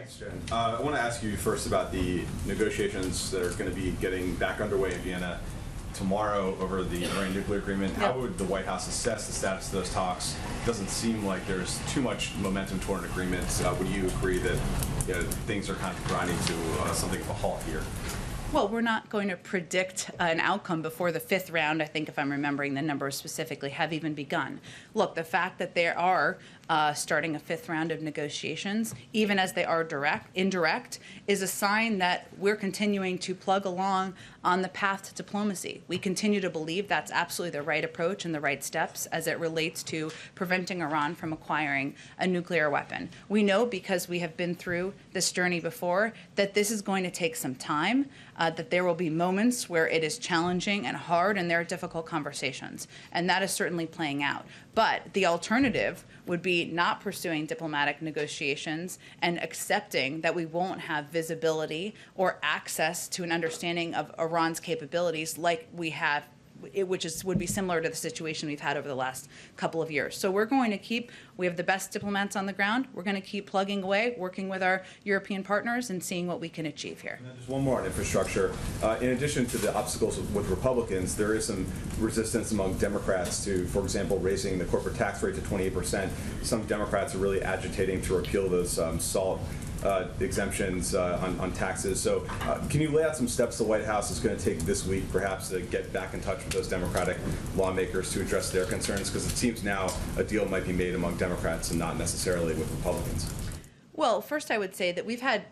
Thanks, Jen. I want to ask you first about the negotiations that are going to be getting back underway in Vienna tomorrow over the Iran nuclear agreement. How would the White House assess the status of those talks? It doesn't seem like there's too much momentum toward an agreement. Would you agree that things are kind of grinding to something of a halt here? Well, we're not going to predict an outcome before the fifth round, I think, if I'm remembering the numbers specifically, have even begun. Look, the fact that they are starting a fifth round of negotiations, even as they are indirect, is a sign that we're continuing to plug along on the path to diplomacy. We continue to believe that's absolutely the right approach and the right steps as it relates to preventing Iran from acquiring a nuclear weapon. We know, because we have been through this journey before, that this is going to take some time, that there will be moments where it is challenging and hard and there are difficult conversations. And that is certainly playing out. But the alternative would be not pursuing diplomatic negotiations and accepting that we won't have visibility or access to an understanding of Iran's capabilities like we have, which would be similar to the situation we've had over the last couple of years. So we're going to we have the best diplomats on the ground. We're going to keep plugging away, working with our European partners and seeing what we can achieve here. And then just one more on infrastructure. In addition to the obstacles with Republicans, there is some resistance among Democrats to, for example, raising the corporate tax rate to 28%. Some Democrats are really agitating to repeal those SALT exemptions on taxes. So can you lay out some steps the White House is going to take this week, perhaps, to get back in touch with those Democratic lawmakers to address their concerns? Because it seems now a deal might be made among Democrats and not necessarily with Republicans. Well, first I would say that we've had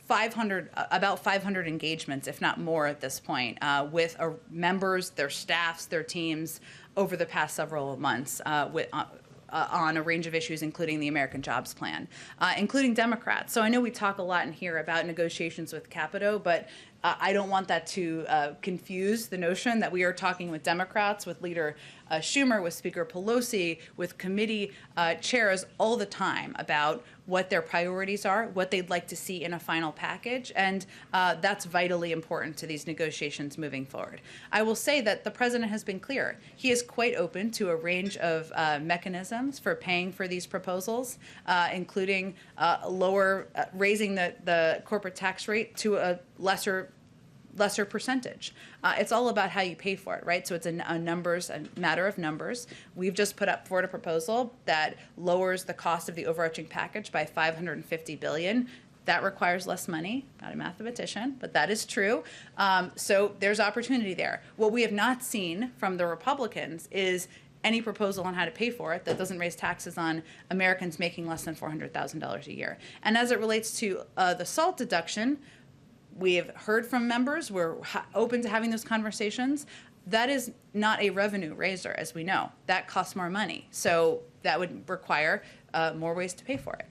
about 500 engagements, if not more at this point, with members, their staffs, their teams over the past several months on a range of issues, including the American Jobs Plan, including Democrats. So I know we talk a lot in here about negotiations with Capito, but I don't want that to confuse the notion that we are talking with Democrats, with Leader Schumer, with Speaker Pelosi, with committee chairs all the time about what their priorities are, what they'd like to see in a final package, and that's vitally important to these negotiations moving forward. I will say that the president has been clear. He is quite open to a range of mechanisms for paying for these proposals, including raising the corporate tax rate to a lesser percentage. It's all about how you pay for it, right? So it's a matter of numbers. We've just put up forward a proposal that lowers the cost of the overarching package by $550 billion. That requires less money. Not a mathematician, but that is true. So there's opportunity there. What we have not seen from the Republicans is any proposal on how to pay for it that doesn't raise taxes on Americans making less than $400,000 a year. And as it relates to the SALT deduction, we have heard from members. We're open to having those conversations. That is not a revenue raiser, as we know. That costs more money. So that would require more ways to pay for it.